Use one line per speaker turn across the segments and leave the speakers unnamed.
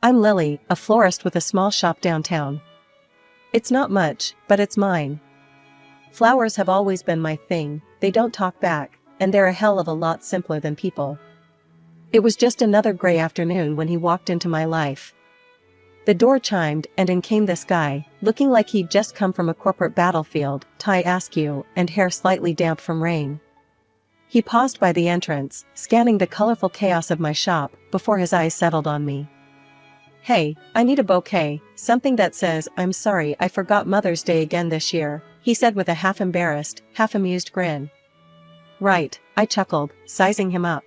I'm Lily, a florist with a small shop downtown. It's not much, but it's mine. Flowers have always been my thing, they don't talk back, and they're a hell of a lot simpler than people. It was just another gray afternoon when he walked into my life. The door chimed, and in came this guy, looking like he'd just come from a corporate battlefield, tie askew, and hair slightly damp from rain. He paused by the entrance, scanning the colorful chaos of my shop, before his eyes settled on me. "Hey, I need a bouquet, something that says, 'I'm sorry I forgot Mother's Day again this year,'" he said with a half-embarrassed, half-amused grin. "Right," I chuckled, sizing him up.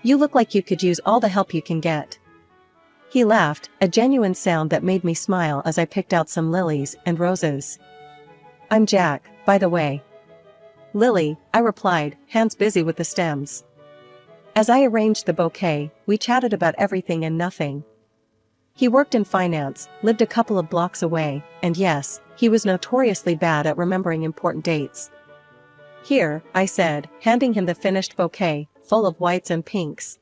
"You look like you could use all the help you can get." He laughed, a genuine sound that made me smile as I picked out some lilies and roses. "I'm Jack, by the way." "Lily," I replied, hands busy with the stems. As I arranged the bouquet, we chatted about everything and nothing. He worked in finance, lived a couple of blocks away, and yes, he was notoriously bad at remembering important dates. "Here," I said, handing him the finished bouquet, full of whites and pinks.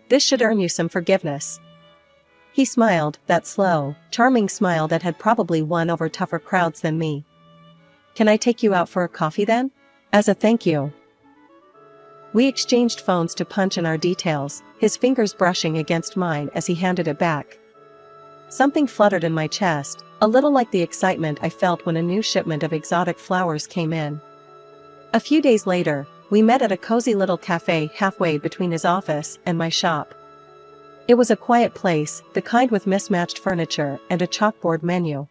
"This should earn you some forgiveness." He smiled, that slow, charming smile that had probably won over tougher crowds than me. "Can I take you out for a coffee then? As a thank you." We exchanged phones to punch in our details, his fingers brushing against mine as he handed it back. Something fluttered in my chest, a little like the excitement I felt when a new shipment of exotic flowers came in. A few days later, we met at a cozy little cafe halfway between his office and my shop. It was a quiet place, the kind with mismatched furniture and a chalkboard menu.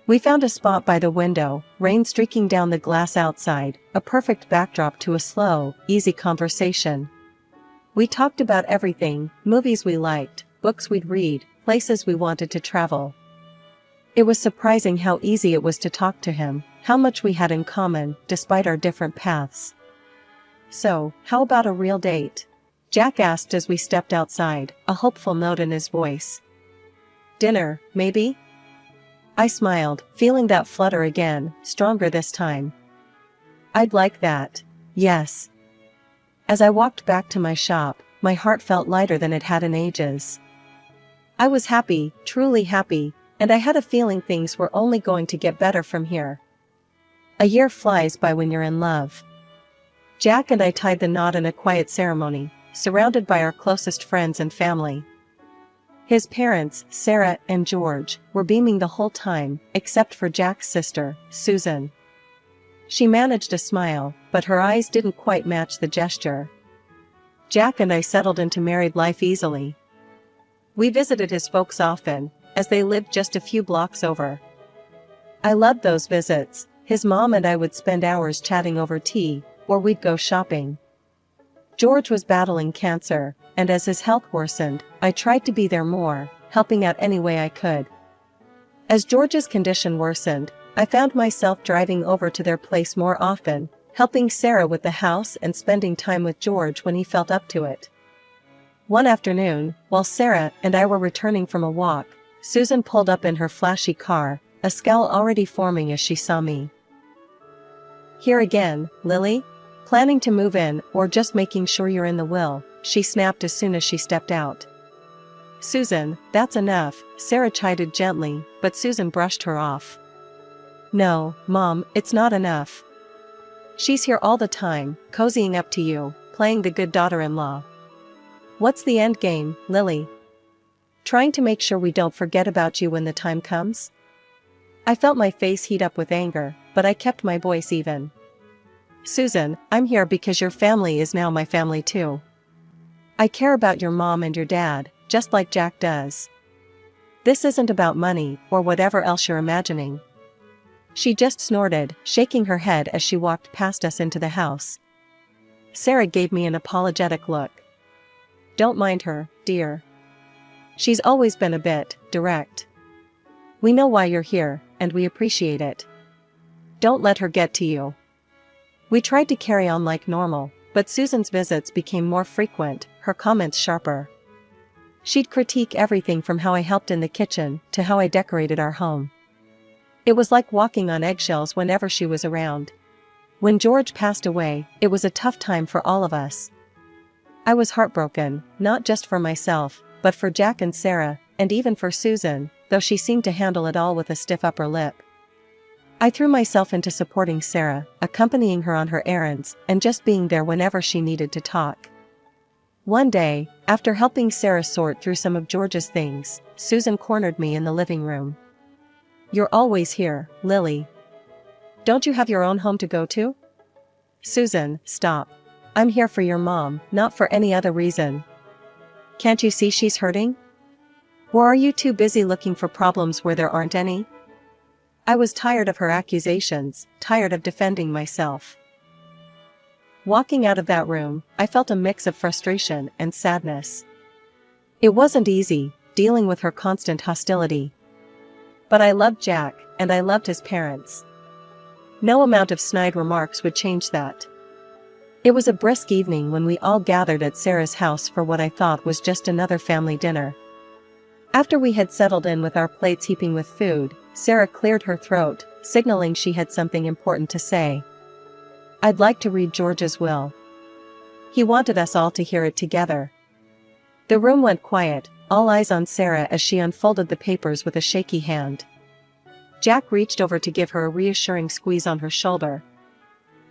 We found a spot by the window, rain streaking down the glass outside, a perfect backdrop to a slow, easy conversation. We talked about everything, movies we liked, books we'd read, places we wanted to travel. It was surprising how easy it was to talk to him, how much we had in common, despite our different paths. "So, how about a real date?" Jack asked as we stepped outside, a hopeful note in his voice. "Dinner, maybe?" I smiled, feeling that flutter again, stronger this time. "I'd like that. Yes." As I walked back to my shop, my heart felt lighter than it had in ages. I was happy, truly happy, and I had a feeling things were only going to get better from here. A year flies by when you're in love. Jack and I tied the knot in a quiet ceremony, surrounded by our closest friends and family. His parents, Sarah and George, were beaming the whole time, except for Jack's sister, Susan. She managed a smile, but her eyes didn't quite match the gesture. Jack and I settled into married life easily. We visited his folks often, as they lived just a few blocks over. I loved those visits. His mom and I would spend hours chatting over tea, or we'd go shopping. George was battling cancer, and as his health worsened, I tried to be there more, helping out any way I could. As George's condition worsened, I found myself driving over to their place more often, helping Sarah with the house and spending time with George when he felt up to it. One afternoon, while Sarah and I were returning from a walk, Susan pulled up in her flashy car, a scowl already forming as she saw me. "Here again, Lily? Planning to move in, or just making sure you're in the will?" she snapped as soon as she stepped out. "Susan, that's enough," Sarah chided gently, but Susan brushed her off. "No, Mom, it's not enough. She's here all the time, cozying up to you, playing the good daughter-in-law. What's the end game, Lily? Trying to make sure we don't forget about you when the time comes?" I felt my face heat up with anger, but I kept my voice even. "Susan, I'm here because your family is now my family too. I care about your mom and your dad, just like Jack does. This isn't about money, or whatever else you're imagining." She just snorted, shaking her head as she walked past us into the house. Sarah gave me an apologetic look. "Don't mind her, dear. She's always been a bit direct. We know why you're here, and we appreciate it. Don't let her get to you." We tried to carry on like normal, but Susan's visits became more frequent, her comments sharper. She'd critique everything from how I helped in the kitchen to how I decorated our home. It was like walking on eggshells whenever she was around. When George passed away, it was a tough time for all of us. I was heartbroken, not just for myself, but for Jack and Sarah, and even for Susan, though she seemed to handle it all with a stiff upper lip. I threw myself into supporting Sarah, accompanying her on her errands, and just being there whenever she needed to talk. One day, after helping Sarah sort through some of George's things, Susan cornered me in the living room. "You're always here, Lily. Don't you have your own home to go to?" "Susan, stop. I'm here for your mom, not for any other reason. Can't you see she's hurting? Or are you too busy looking for problems where there aren't any?" I was tired of her accusations, tired of defending myself. Walking out of that room, I felt a mix of frustration and sadness. It wasn't easy, dealing with her constant hostility. But I loved Jack, and I loved his parents. No amount of snide remarks would change that. It was a brisk evening when we all gathered at Sarah's house for what I thought was just another family dinner. After we had settled in with our plates heaping with food, Sarah cleared her throat, signaling she had something important to say. "I'd like to read George's will." He wanted us all to hear it together. The room went quiet, all eyes on Sarah as she unfolded the papers with a shaky hand. Jack reached over to give her a reassuring squeeze on her shoulder.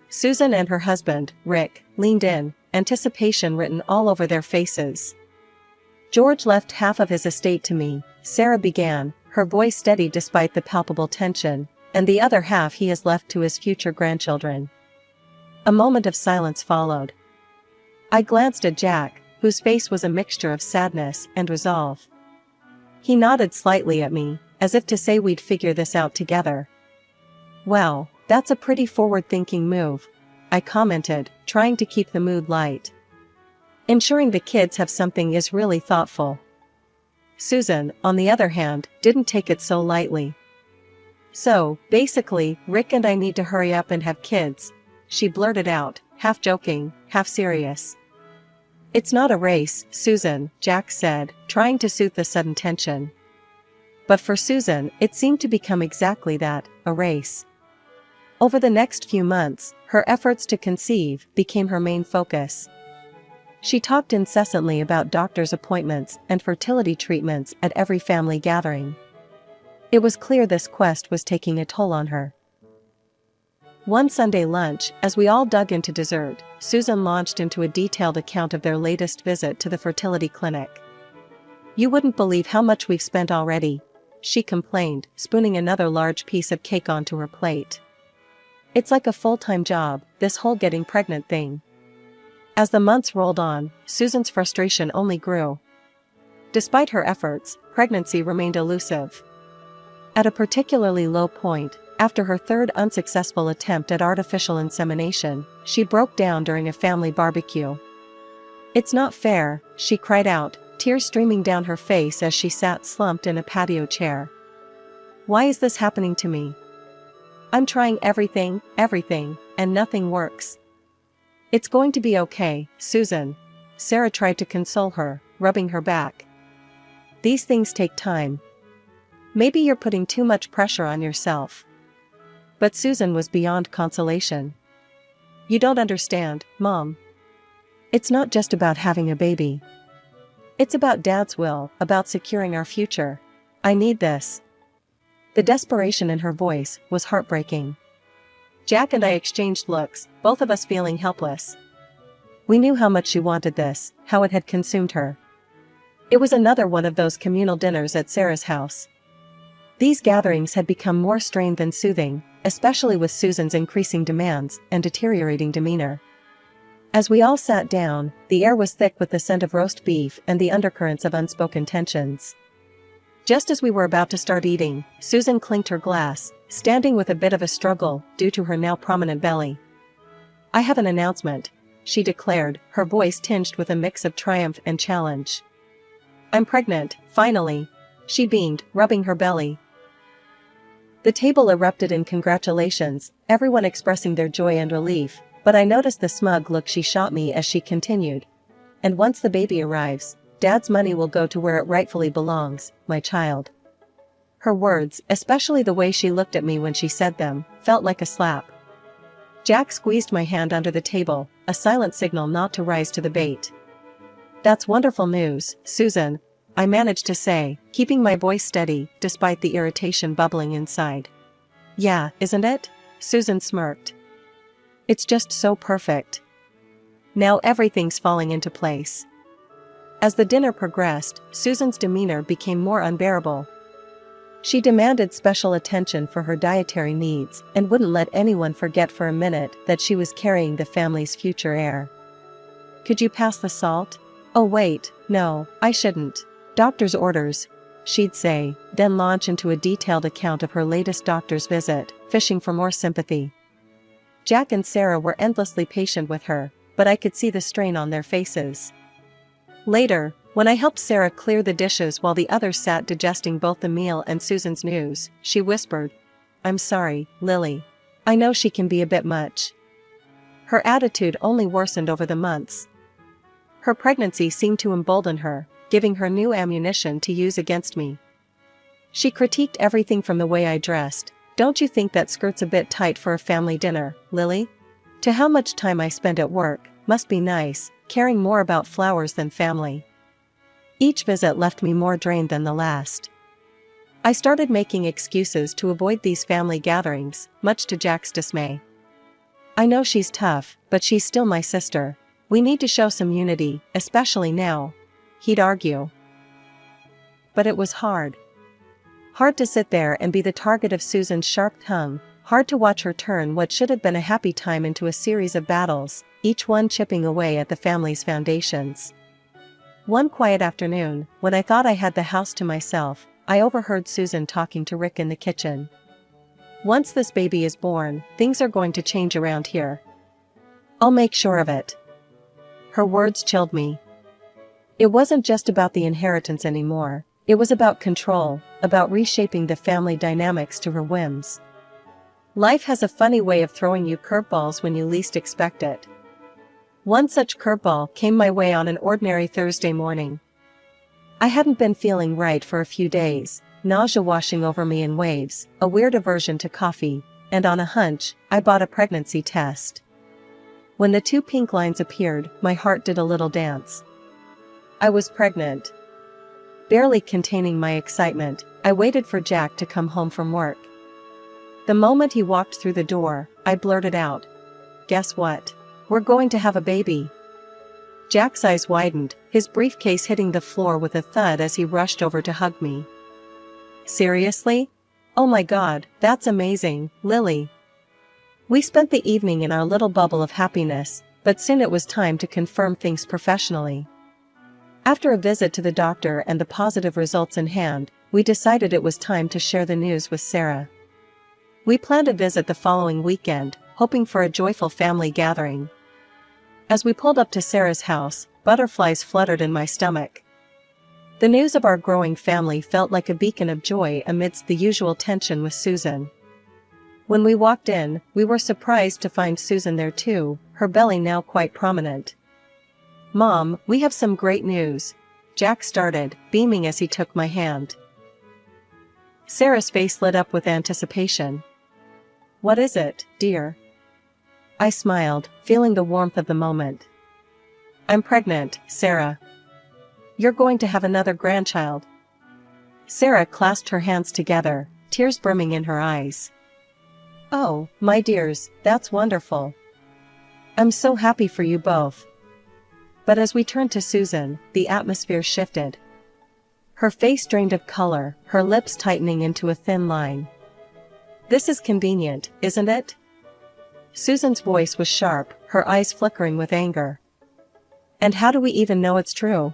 Susan and her husband, Rick, leaned in, anticipation written all over their faces. "George left half of his estate to me," Sarah began, her voice steady despite the palpable tension, "and the other half he has left to his future grandchildren." A moment of silence followed. I glanced at Jack, whose face was a mixture of sadness and resolve. He nodded slightly at me, as if to say we'd figure this out together. "Well, that's a pretty forward-thinking move," I commented, trying to keep the mood light. "Ensuring the kids have something is really thoughtful." Susan, on the other hand, didn't take it so lightly. "So, basically, Rick and I need to hurry up and have kids," she blurted out, half joking, half serious. "It's not a race, Susan," Jack said, trying to soothe the sudden tension. But for Susan, it seemed to become exactly that, a race. Over the next few months, her efforts to conceive became her main focus. She talked incessantly about doctor's appointments and fertility treatments at every family gathering. It was clear this quest was taking a toll on her. One Sunday lunch, as we all dug into dessert, Susan launched into a detailed account of their latest visit to the fertility clinic. "You wouldn't believe how much we've spent already," she complained, spooning another large piece of cake onto her plate. "It's like a full-time job, this whole getting pregnant thing." As the months rolled on, Susan's frustration only grew. Despite her efforts, pregnancy remained elusive. At a particularly low point, after her third unsuccessful attempt at artificial insemination, she broke down during a family barbecue. "It's not fair," she cried out, tears streaming down her face as she sat slumped in a patio chair. "Why is this happening to me? I'm trying everything, and nothing works." "It's going to be okay, Susan." Sarah tried to console her, rubbing her back. "These things take time. Maybe you're putting too much pressure on yourself." But Susan was beyond consolation. "You don't understand, Mom. It's not just about having a baby. It's about Dad's will, about securing our future. I need this." The desperation in her voice was heartbreaking. Jack and I exchanged looks, both of us feeling helpless. We knew how much she wanted this, how it had consumed her. It was another one of those communal dinners at Sarah's house. These gatherings had become more strained than soothing, especially with Susan's increasing demands and deteriorating demeanor. As we all sat down, the air was thick with the scent of roast beef and the undercurrents of unspoken tensions. Just as we were about to start eating, Susan clinked her glass, standing with a bit of a struggle due to her now prominent belly. "I have an announcement," she declared, her voice tinged with a mix of triumph and challenge. "I'm pregnant, finally," she beamed, rubbing her belly. The table erupted in congratulations, everyone expressing their joy and relief, but I noticed the smug look she shot me as she continued. "And once the baby arrives, Dad's money will go to where it rightfully belongs, my child." Her words, especially the way she looked at me when she said them, felt like a slap. Jack squeezed my hand under the table, a silent signal not to rise to the bait. "That's wonderful news, Susan," I managed to say, keeping my voice steady despite the irritation bubbling inside. Yeah, isn't it? Susan smirked. It's just so perfect. Now everything's falling into place. As the dinner progressed, Susan's demeanor became more unbearable. She demanded special attention for her dietary needs and wouldn't let anyone forget for a minute that she was carrying the family's future heir. Could you pass the salt? Oh wait, no, I shouldn't. Doctor's orders, she'd say, then launch into a detailed account of her latest doctor's visit, fishing for more sympathy. Jack and Sarah were endlessly patient with her, but I could see the strain on their faces. Later, when I helped Sarah clear the dishes while the others sat digesting both the meal and Susan's news, she whispered, "I'm sorry, Lily. I know she can be a bit much." Her attitude only worsened over the months. Her pregnancy seemed to embolden her, giving her new ammunition to use against me. She critiqued everything from the way I dressed. "Don't you think that skirt's a bit tight for a family dinner, Lily?" To how much time I spent at work, must be nice, caring more about flowers than family. Each visit left me more drained than the last. I started making excuses to avoid these family gatherings, much to Jack's dismay. "I know she's tough, but she's still my sister. We need to show some unity, especially now," he'd argue. But it was hard. Hard to sit there and be the target of Susan's sharp tongue, hard to watch her turn what should have been a happy time into a series of battles, each one chipping away at the family's foundations. One quiet afternoon, when I thought I had the house to myself, I overheard Susan talking to Rick in the kitchen. "Once this baby is born, things are going to change around here. I'll make sure of it." Her words chilled me. It wasn't just about the inheritance anymore, it was about control, about reshaping the family dynamics to her whims. Life has a funny way of throwing you curveballs when you least expect it. One such curveball came my way on an ordinary Thursday morning. I hadn't been feeling right for a few days, nausea washing over me in waves, a weird aversion to coffee, and on a hunch, I bought a pregnancy test. When the 2 pink lines appeared, my heart did a little dance. I was pregnant. Barely containing my excitement, I waited for Jack to come home from work. The moment he walked through the door, I blurted out, "Guess what? We're going to have a baby." Jack's eyes widened, his briefcase hitting the floor with a thud as he rushed over to hug me. "Seriously? Oh my God, that's amazing, Lily." We spent the evening in our little bubble of happiness, but soon it was time to confirm things professionally. After a visit to the doctor and the positive results in hand, we decided it was time to share the news with Sarah. We planned a visit the following weekend, hoping for a joyful family gathering. As we pulled up to Sarah's house, butterflies fluttered in my stomach. The news of our growing family felt like a beacon of joy amidst the usual tension with Susan. When we walked in, we were surprised to find Susan there too, her belly now quite prominent. "Mom, we have some great news," Jack started, beaming as he took my hand. Sarah's face lit up with anticipation. "What is it, dear?" I smiled, feeling the warmth of the moment. "I'm pregnant, Sarah. You're going to have another grandchild." Sarah clasped her hands together, tears brimming in her eyes. "Oh, my dears, that's wonderful. I'm so happy for you both." But as we turned to Susan, the atmosphere shifted. Her face drained of color, her lips tightening into a thin line. "This is convenient, isn't it?" Susan's voice was sharp, her eyes flickering with anger. "And how do we even know it's true?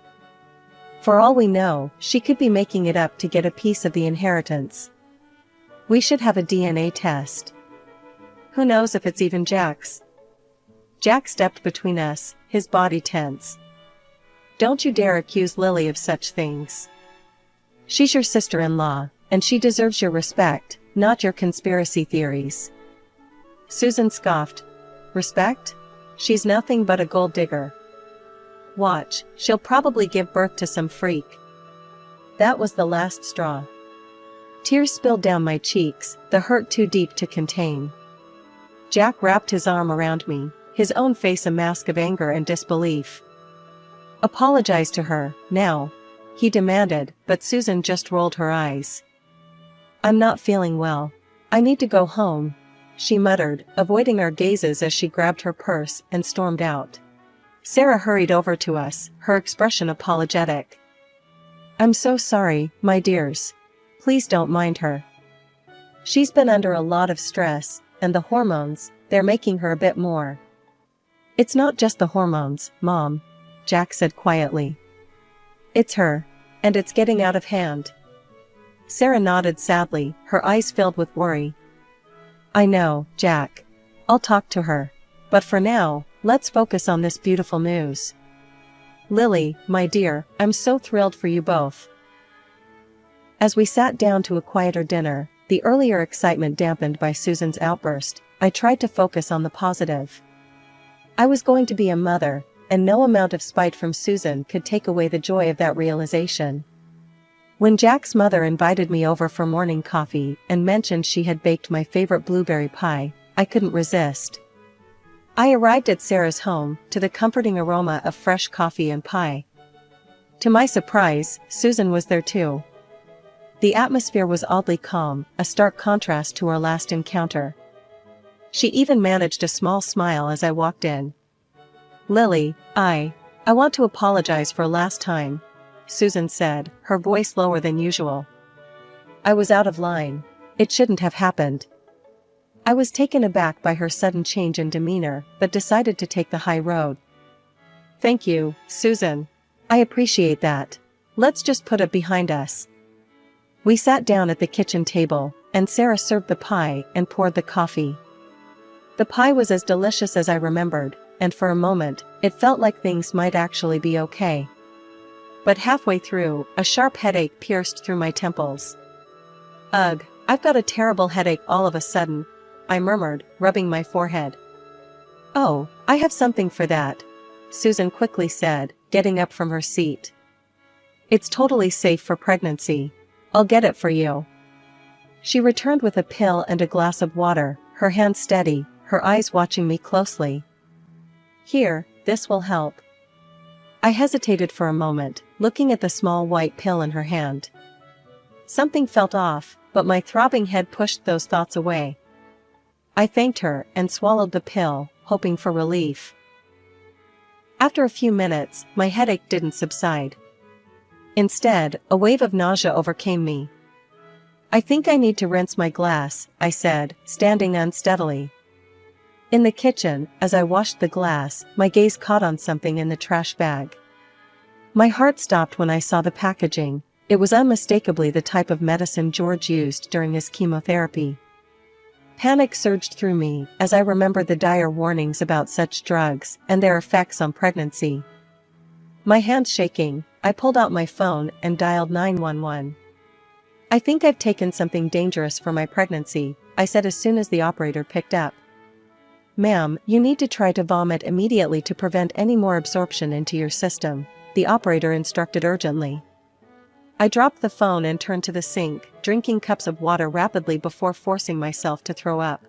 For all we know, she could be making it up to get a piece of the inheritance. We should have a DNA test. Who knows if it's even Jack's?" Jack stepped between us, his body tense. "Don't you dare accuse Lily of such things. She's your sister-in-law, and she deserves your respect, not your conspiracy theories." Susan scoffed. "Respect? She's nothing but a gold digger. Watch, she'll probably give birth to some freak." That was the last straw. Tears spilled down my cheeks, the hurt too deep to contain. Jack wrapped his arm around me, his own face a mask of anger and disbelief. "Apologize to her, now. he demanded, but Susan just rolled her eyes. I'm not feeling well. I need to go home, she muttered, avoiding our gazes as she grabbed her purse and stormed out. Sarah hurried over to us, her expression apologetic. I'm so sorry, my dears. Please don't mind her. She's been under a lot of stress, and the hormones, they're making her a bit more. It's not just the hormones, Mom, Jack said quietly. It's her. And it's getting out of hand. Sarah nodded sadly, her eyes filled with worry. I know, Jack. I'll talk to her. But for now, let's focus on this beautiful news. Lily, my dear, I'm so thrilled for you both. As we sat down to a quieter dinner, the earlier excitement dampened by Susan's outburst, I tried to focus on the positive. I was going to be a mother, and no amount of spite from Susan could take away the joy of that realization. When Jack's mother invited me over for morning coffee and mentioned she had baked my favorite blueberry pie, I couldn't resist. I arrived at Sarah's home, to the comforting aroma of fresh coffee and pie. To my surprise, Susan was there too. The atmosphere was oddly calm, a stark contrast to our last encounter. She even managed a small smile as I walked in. Lily, I want to apologize for last time, Susan said, her voice lower than usual. I was out of line. It shouldn't have happened. I was taken aback by her sudden change in demeanor, but decided to take the high road. Thank you, Susan. I appreciate that. Let's just put it behind us. We sat down at the kitchen table, and Sarah served the pie and poured the coffee. The pie was as delicious as I remembered, and for a moment, it felt like things might actually be okay. But halfway through, a sharp headache pierced through my temples. Ugh, I've got a terrible headache all of a sudden, I murmured, rubbing my forehead. Oh, I have something for that, Susan quickly said, getting up from her seat. It's totally safe for pregnancy. I'll get it for you. She returned with a pill and a glass of water, her hand steady, her eyes watching me closely. Here, this will help. I hesitated for a moment, looking at the small white pill in her hand. Something felt off, but my throbbing head pushed those thoughts away. I thanked her and swallowed the pill, hoping for relief. After a few minutes, my headache didn't subside. Instead, a wave of nausea overcame me. I think I need to rinse my glass, I said, standing unsteadily. In the kitchen, as I washed the glass, my gaze caught on something in the trash bag. My heart stopped when I saw the packaging. It was unmistakably the type of medicine George used during his chemotherapy. Panic surged through me as I remembered the dire warnings about such drugs and their effects on pregnancy. My hands shaking, I pulled out my phone and dialed 911. I think I've taken something dangerous for my pregnancy, I said as soon as the operator picked up. Ma'am, you need to try to vomit immediately to prevent any more absorption into your system, the operator instructed urgently. I dropped the phone and turned to the sink, drinking cups of water rapidly before forcing myself to throw up.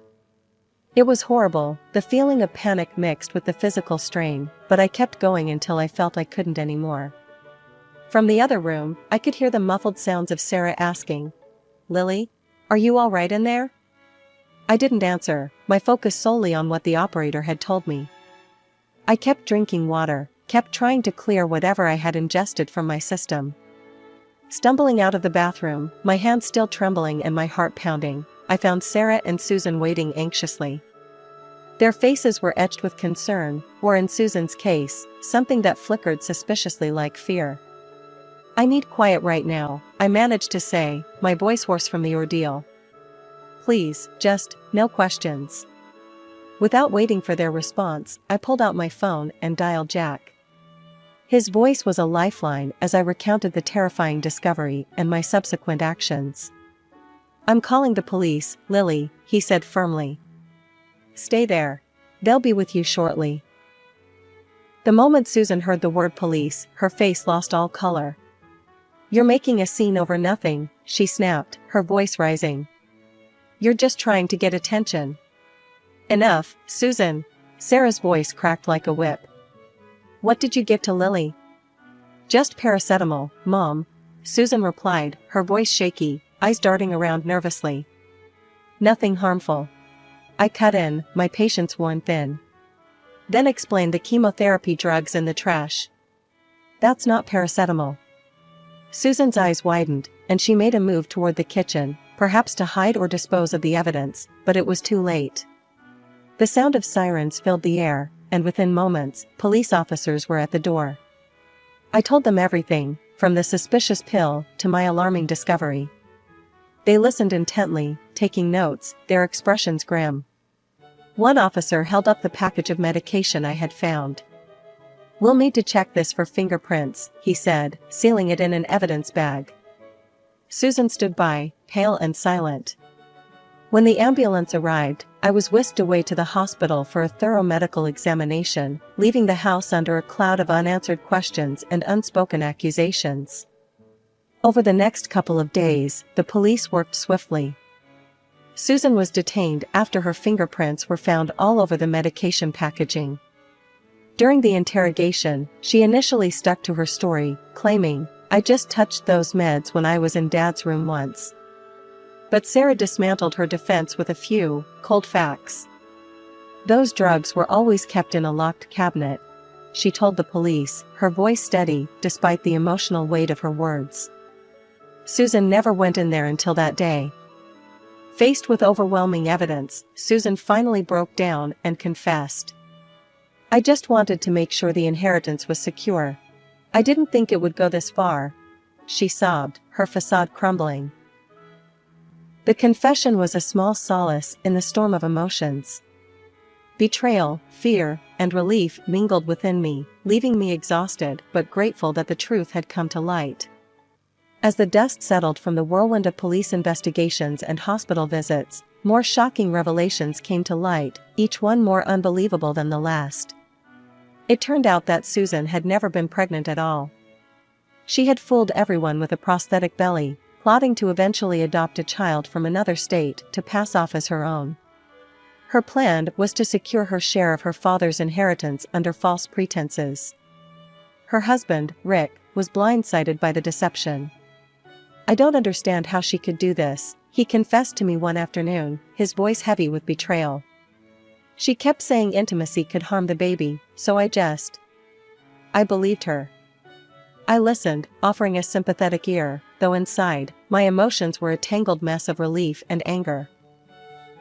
It was horrible, the feeling of panic mixed with the physical strain, but I kept going until I felt I couldn't anymore. From the other room, I could hear the muffled sounds of Sarah asking, Lily? Are you all right in there? I didn't answer, my focus solely on what the operator had told me. I kept drinking water, kept trying to clear whatever I had ingested from my system. Stumbling out of the bathroom, my hands still trembling and my heart pounding, I found Sarah and Susan waiting anxiously. Their faces were etched with concern, or in Susan's case, something that flickered suspiciously like fear. I need quiet right now, I managed to say, my voice hoarse from the ordeal. Please, just, no questions. Without waiting for their response, I pulled out my phone and dialed Jack. His voice was a lifeline as I recounted the terrifying discovery and my subsequent actions. I'm calling the police, Lily, he said firmly. Stay there. They'll be with you shortly. The moment Susan heard the word police, her face lost all color. You're making a scene over nothing, she snapped, her voice rising. You're just trying to get attention. Enough, Susan. Sarah's voice cracked like a whip. What did you give to Lily? Just paracetamol, Mom, Susan replied, her voice shaky, eyes darting around nervously. Nothing harmful. I cut in, my patience worn thin. Then explained the chemotherapy drugs in the trash. That's not paracetamol. Susan's eyes widened, and she made a move toward the kitchen, perhaps to hide or dispose of the evidence, but it was too late. The sound of sirens filled the air, and within moments, police officers were at the door. I told them everything, from the suspicious pill to my alarming discovery. They listened intently, taking notes, their expressions grim. One officer held up the package of medication I had found. "We'll need to check this for fingerprints," he said, sealing it in an evidence bag. Susan stood by, pale and silent. When the ambulance arrived, I was whisked away to the hospital for a thorough medical examination, leaving the house under a cloud of unanswered questions and unspoken accusations. Over the next couple of days, the police worked swiftly. Susan was detained after her fingerprints were found all over the medication packaging. During the interrogation, she initially stuck to her story, claiming, "I just touched those meds when I was in Dad's room once." But Sarah dismantled her defense with a few cold facts. "Those drugs were always kept in a locked cabinet," she told the police, her voice steady despite the emotional weight of her words. Susan never went in there until that day. Faced with overwhelming evidence, Susan finally broke down and confessed. "I just wanted to make sure the inheritance was secure. I didn't think it would go this far," she sobbed, her facade crumbling. The confession was a small solace in the storm of emotions. Betrayal, fear, and relief mingled within me, leaving me exhausted but grateful that the truth had come to light. As the dust settled from the whirlwind of police investigations and hospital visits, more shocking revelations came to light, each one more unbelievable than the last. It turned out that Susan had never been pregnant at all. She had fooled everyone with a prosthetic belly, plotting to eventually adopt a child from another state to pass off as her own. Her plan was to secure her share of her father's inheritance under false pretenses. Her husband, Rick, was blindsided by the deception. "I don't understand how she could do this," he confessed to me one afternoon, his voice heavy with betrayal. "She kept saying intimacy could harm the baby, so I believed her. I listened, offering a sympathetic ear, though inside, my emotions were a tangled mess of relief and anger.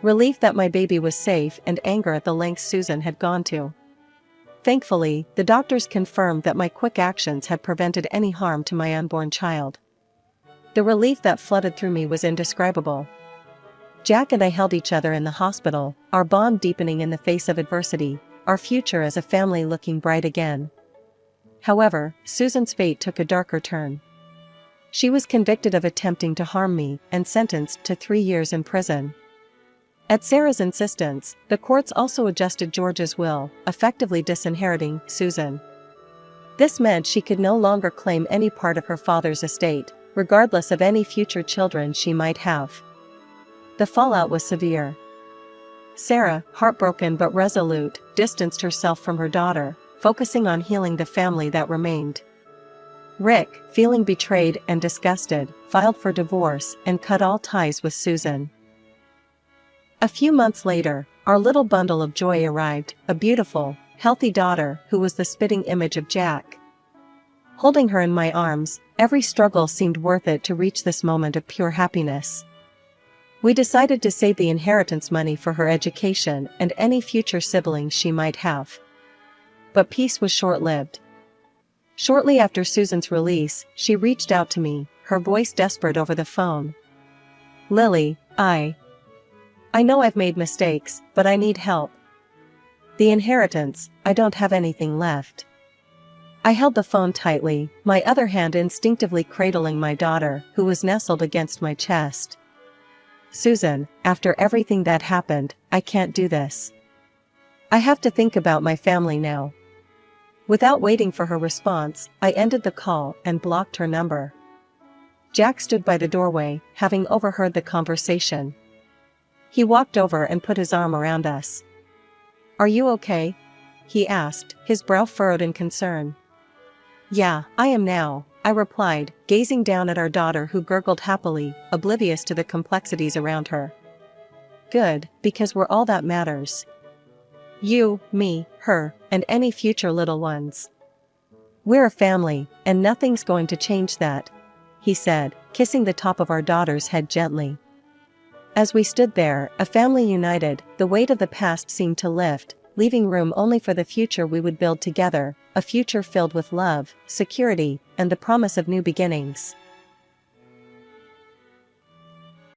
Relief that my baby was safe and anger at the lengths Susan had gone to. Thankfully, the doctors confirmed that my quick actions had prevented any harm to my unborn child. The relief that flooded through me was indescribable. Jack and I held each other in the hospital, our bond deepening in the face of adversity, our future as a family looking bright again. However, Susan's fate took a darker turn. She was convicted of attempting to harm me and sentenced to 3 years in prison. At Sarah's insistence, the courts also adjusted George's will, effectively disinheriting Susan. This meant she could no longer claim any part of her father's estate, regardless of any future children she might have. The fallout was severe. Sarah, heartbroken but resolute, distanced herself from her daughter, focusing on healing the family that remained. Rick, feeling betrayed and disgusted, filed for divorce and cut all ties with Susan. A few months later, our little bundle of joy arrived, a beautiful, healthy daughter who was the spitting image of Jack. Holding her in my arms, every struggle seemed worth it to reach this moment of pure happiness. We decided to save the inheritance money for her education and any future siblings she might have. But peace was short-lived. Shortly after Susan's release, she reached out to me, her voice desperate over the phone. "Lily, I know I've made mistakes, but I need help. The inheritance, I don't have anything left." I held the phone tightly, my other hand instinctively cradling my daughter, who was nestled against my chest. "Susan, after everything that happened, I can't do this. I have to think about my family now." Without waiting for her response, I ended the call and blocked her number. Jack stood by the doorway, having overheard the conversation. He walked over and put his arm around us. "Are you okay?" he asked, his brow furrowed in concern. Yeah, I am now, I replied, gazing down at our daughter who gurgled happily, oblivious to the complexities around her. Good, because we're all that matters. You, me, her, and any future little ones. We're a family, and nothing's going to change that, he said, kissing the top of our daughter's head gently. As we stood there, a family united, the weight of the past seemed to lift, leaving room only for the future we would build together, a future filled with love, security, and the promise of new beginnings.